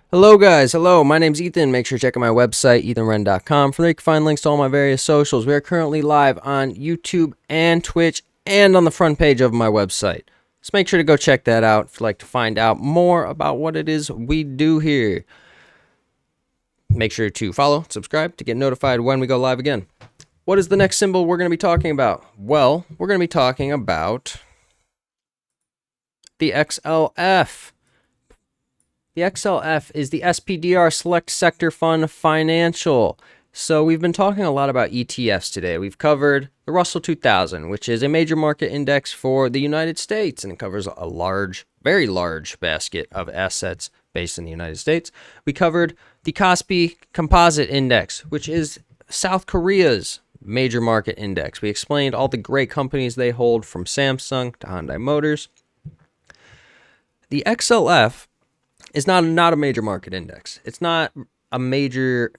Hello guys, hello, my name's Ethan. Make sure to check out my website, ethanwrenn.com. From there you can find links to all my various socials. We are currently live on YouTube and Twitch and on the front page of my website. So make sure to go check that out if you'd like to find out more about what it is we do here. Make sure to follow, subscribe to get notified when we go live again. What is the next symbol we're going to be talking about? Well, we're going to be talking about the XLF. The XLF is the SPDR Select Sector Fund Financial. So we've been talking a lot about ETFs today. We've covered the Russell 2000, which is a major market index for the United States, and it covers a large, very large basket of assets based in the United States. We covered the Kospi Composite Index, which is South Korea's major market index. We explained all the great companies they hold, from Samsung to Hyundai Motors. The XLF is not a major market index. It's not a major,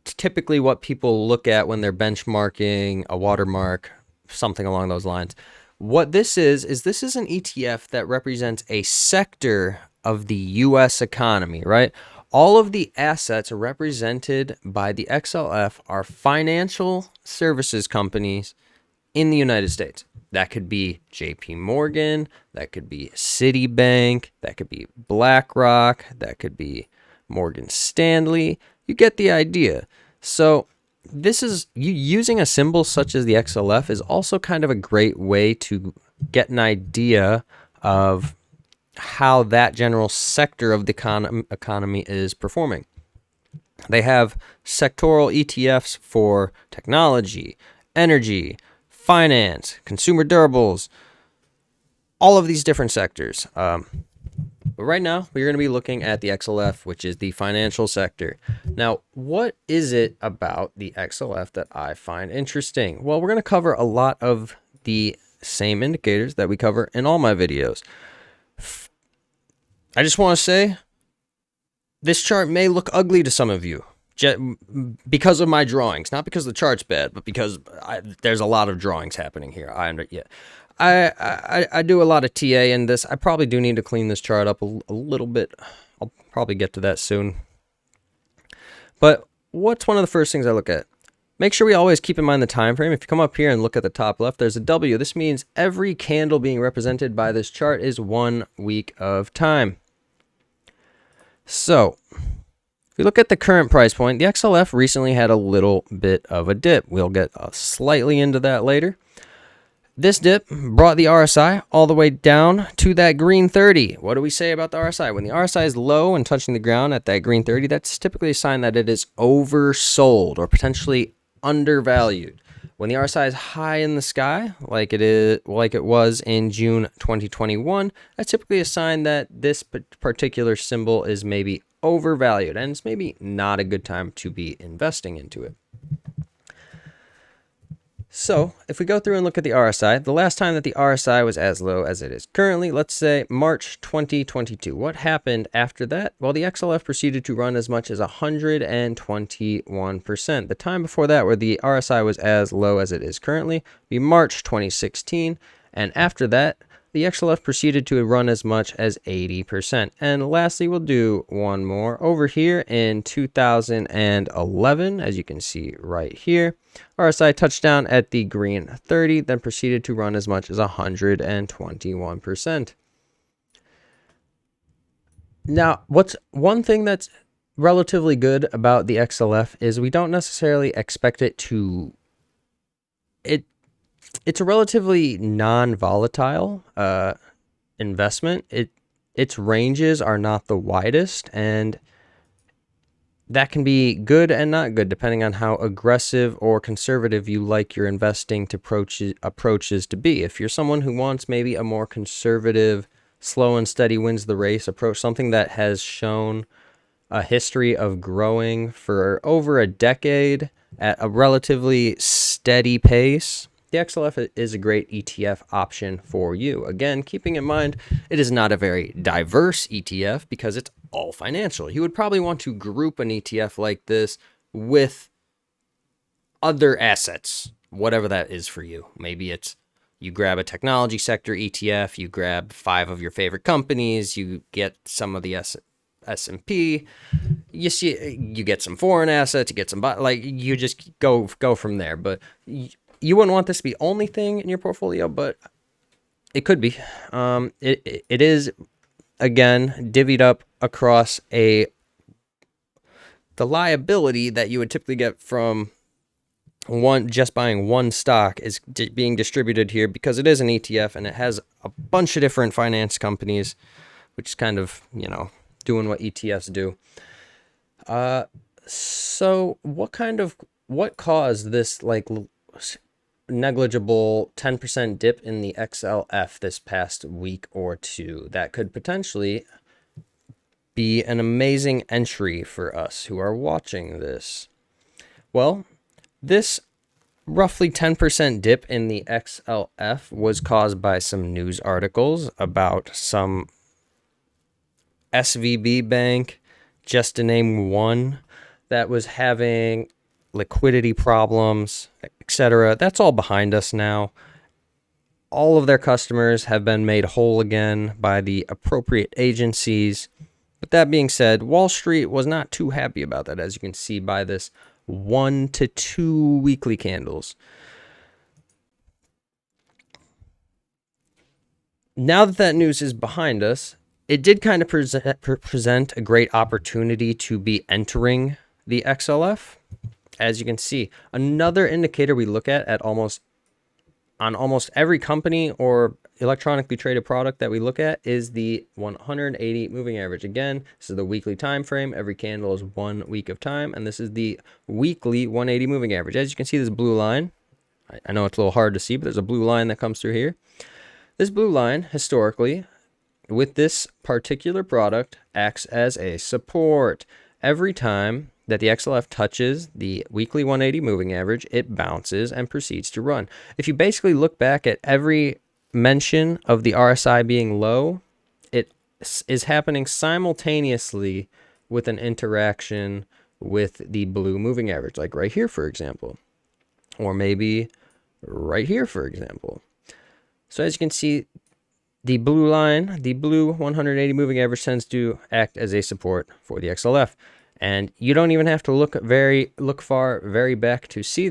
typically what people look at when they're benchmarking a watermark, something along those lines. What this is this is an ETF that represents a sector of the U.S. economy, right? All of the assets represented by the XLF are financial services companies in the United States. That could be JP Morgan, that could be Citibank, that could be BlackRock, that could be Morgan Stanley. You get the idea. So this is, using a symbol such as the XLF is also kind of a great way to get an idea of how that general sector of the economy is performing. They have sectoral ETFs for technology, energy, finance, consumer durables, all of these different sectors. But right now, we're going to be looking at the XLF, which is the financial sector. Now, what is it about the XLF that I find interesting? Well, we're going to cover a lot of the same indicators that we cover in all my videos. I just want to say, this chart may look ugly to some of you, because of my drawings, not because the chart's bad, but because there's a lot of drawings happening here. I do a lot of TA in this. I probably do need to clean this chart up a little bit. I'll probably get to that soon. But what's one of the first things I look at? Make sure we always keep in mind the time frame. If you come up here and look at the top left, there's a W. This means every candle being represented by this chart is 1 week of time. So if we look at the current price point, the XLF recently had a little bit of a dip. We'll get slightly into that later. This dip brought the RSI all the way down to that green 30. What do we say about the RSI? When the RSI is low and touching the ground at that green 30, that's typically a sign that it is oversold or potentially undervalued. When the RSI is high in the sky, like it was in June 2021, that's typically a sign that this particular symbol is maybe overvalued, and it's maybe not a good time to be investing into it. So if we go through and look at the RSI, the last time that the RSI was as low as it is currently, let's say March 2022. What happened after that? Well, the XLF proceeded to run as much as 121%. The time before that, where the RSI was as low as it is currently, be March 2016. And after that, the XLF proceeded to run as much as 80%. And lastly, we'll do one more over here in 2011, as you can see right here. RSI touched down at the green 30, then proceeded to run as much as 121%. Now, what's one thing that's relatively good about the XLF is we don't necessarily expect it to... It's a relatively non-volatile investment. Its ranges are not the widest, and that can be good and not good depending on how aggressive or conservative you like your investing approaches to be. If you're someone who wants maybe a more conservative, slow and steady wins the race approach, something that has shown a history of growing for over a decade at a relatively steady pace, the XLF is a great ETF option for you. Again, keeping in mind, it is not a very diverse ETF because it's all financial. You would probably want to group an ETF like this with other assets, whatever that is for you. Maybe it's you grab a technology sector ETF, you grab 5 of your favorite companies, you get some of the S&P. You see, you get some foreign assets, you get some, like, you just go from there. But you wouldn't want this to be the only thing in your portfolio, but it could be. It is, again, divvied up across the liability that you would typically get from just buying one stock is being distributed here because it is an ETF and it has a bunch of different finance companies, which is kind of, doing what ETFs do. So what caused this like negligible 10% dip in the XLF this past week or two that could potentially be an amazing entry for us who are watching this? Well, this roughly 10% dip in the XLF was caused by some news articles about some SVB bank, just to name one, that was having liquidity problems, etc. That's all behind us now. All of their customers have been made whole again by the appropriate agencies. But that being said, Wall Street was not too happy about that, as you can see by this 1 to 2 weekly candles. Now that news is behind us, it did kind of present a great opportunity to be entering the XLF. As you can see, another indicator we look at almost every company or electronically traded product that we look at is the 180 moving average. Again, this is the weekly time frame. Every candle is 1 week of time, and this is the weekly 180 moving average. As you can see, this blue line, I know it's a little hard to see, but there's a blue line that comes through here. This blue line, historically, with this particular product, acts as a support. Every time that the XLF touches the weekly 180 moving average, it bounces and proceeds to run. If you basically look back at every mention of the RSI being low, it is happening simultaneously with an interaction with the blue moving average, like right here, for example, or maybe right here, for example. So as you can see, the blue line, the blue 180 moving average, tends to act as a support for the XLF. And you don't even have to look very far back to see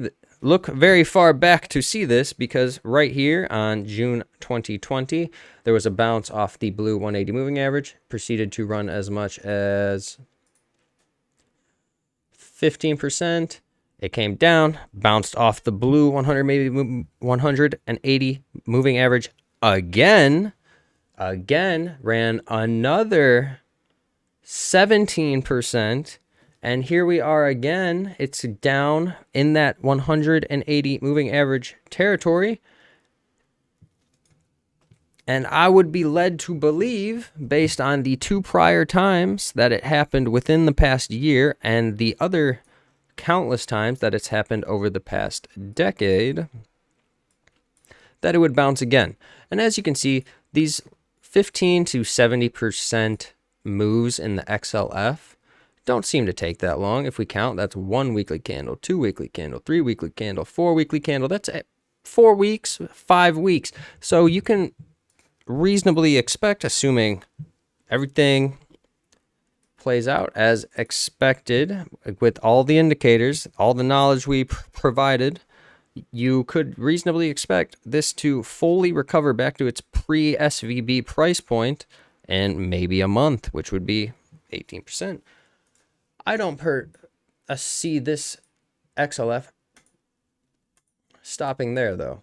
this, because right here on June 2020, there was a bounce off the blue 180 moving average, proceeded to run as much as 15%. It came down, bounced off the blue 180 moving average again, ran another 17%, and here we are again. It's down in that 180 moving average territory. And I would be led to believe, based on the 2 prior times that it happened within the past year and the other countless times that it's happened over the past decade, that it would bounce again. And as you can see, these 15 to 70% moves in the XLF don't seem to take that long. If we count, that's 1 weekly candle, 2 weekly candle, 3 weekly candle, 4 weekly candle. That's 4 weeks, 5 weeks. So you can reasonably expect, assuming everything plays out as expected with all the indicators, all the knowledge we provided, you could reasonably expect this to fully recover back to its pre-SVB price point in maybe a month, which would be 18%. I don't see this XLF stopping there, though.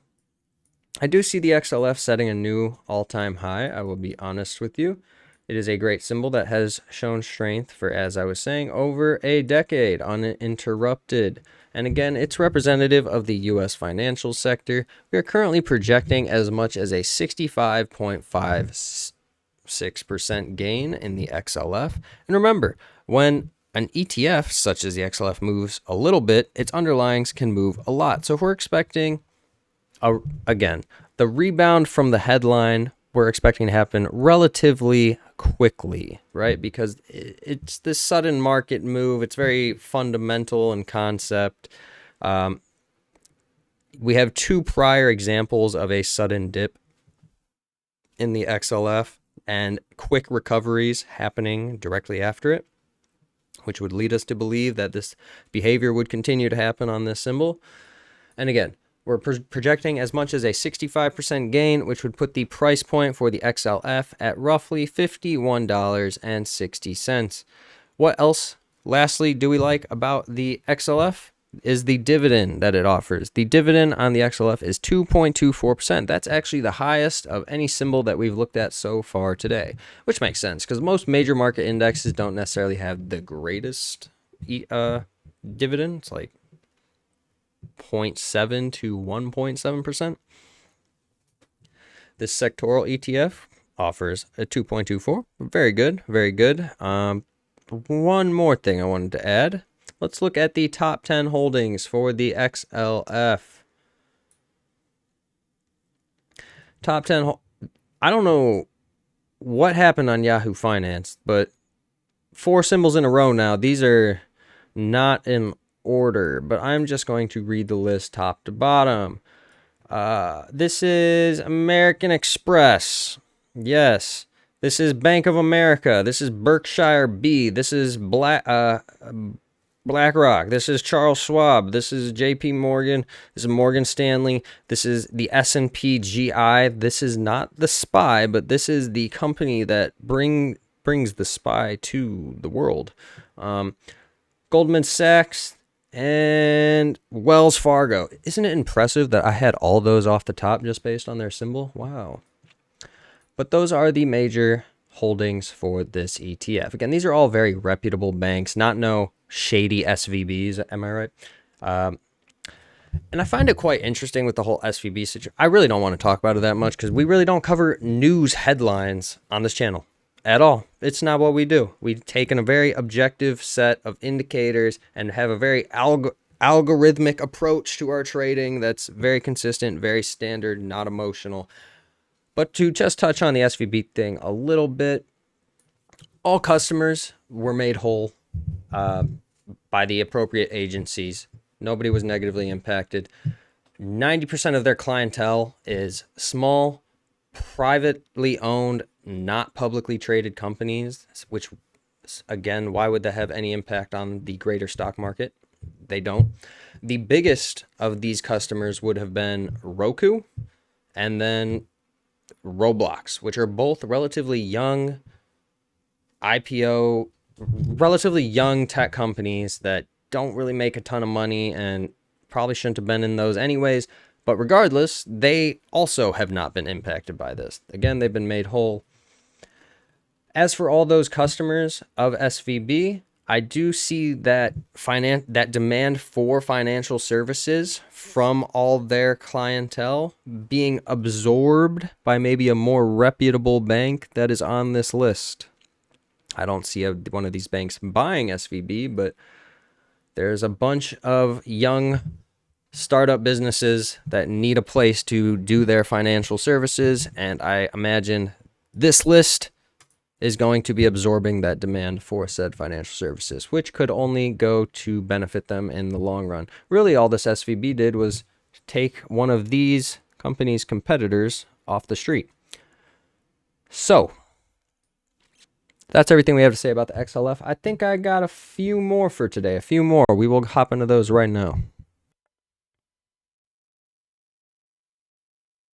I do see the XLF setting a new all-time high, I will be honest with you. It is a great symbol that has shown strength for, as I was saying, over a decade uninterrupted. And again, it's representative of the U.S. financial sector. We are currently projecting as much as a 65.56% gain in the XLF. And remember, when an ETF such as the XLF moves a little bit, its underlyings can move a lot. So if we're expecting, again, the rebound from the headline, we're expecting to happen relatively quickly, right? Because it's this sudden market move. It's very fundamental in concept. We have 2 prior examples of a sudden dip in the XLF. and quick recoveries happening directly after it, which would lead us to believe that this behavior would continue to happen on this symbol. And again, we're projecting as much as a 65% gain, which would put the price point for the XLF at roughly $51.60. What else, lastly, do we like about the XLF? Is the dividend that it offers. The dividend on the XLF is 2.24%. That's actually the highest of any symbol that we've looked at so far today, which makes sense because most major market indexes don't necessarily have the greatest dividend. It's like 0.7 to 1.7%. This sectoral ETF offers a 2.24. Very good, very good. One more thing I wanted to add. Let's look at the top 10 holdings for the XLF. Top 10. I don't know what happened on Yahoo Finance, but 4 symbols in a row now. These are not in order, but I'm just going to read the list top to bottom. This is American Express. Yes. This is Bank of America. This is Berkshire B. This is BlackRock. This is Charles Schwab. This is JP Morgan. This is Morgan Stanley. This is the S&P GI. This is not the SPY, but this is the company that brings the SPY to the world. Goldman Sachs and Wells Fargo. Isn't it impressive that I had all those off the top just based on their symbol? Wow. But those are the major holdings for this ETF. Again, these are all very reputable banks, not no shady SVBs. Am I right? And I find it quite interesting with the whole SVB situation. I really don't want to talk about it that much because we really don't cover news headlines on this channel at all. It's not what we do. We've taken a very objective set of indicators and have a very algorithmic approach to our trading that's very consistent, very standard, not emotional. But to just touch on the SVB thing a little bit, all customers were made whole by the appropriate agencies. Nobody was negatively impacted. 90% of their clientele is small, privately owned, not publicly traded companies, which, again, why would that have any impact on the greater stock market? They don't. The biggest of these customers would have been Roku and then Roblox, which are both relatively young IPO, relatively young tech companies that don't really make a ton of money and probably shouldn't have been in those anyways. But regardless, they also have not been impacted by this. Again, they've been made whole. As for all those customers of SVB, I do see that that demand for financial services from all their clientele being absorbed by maybe a more reputable bank that is on this list. I don't see one of these banks buying SVB, but there's a bunch of young startup businesses that need a place to do their financial services, and I imagine this list is going to be absorbing that demand for said financial services, which could only go to benefit them in the long run. Really, all this SVB did was take one of these companies' competitors off the street. So, that's everything we have to say about the XLF. I think I got a few more for today. A few more. We will hop into those right now.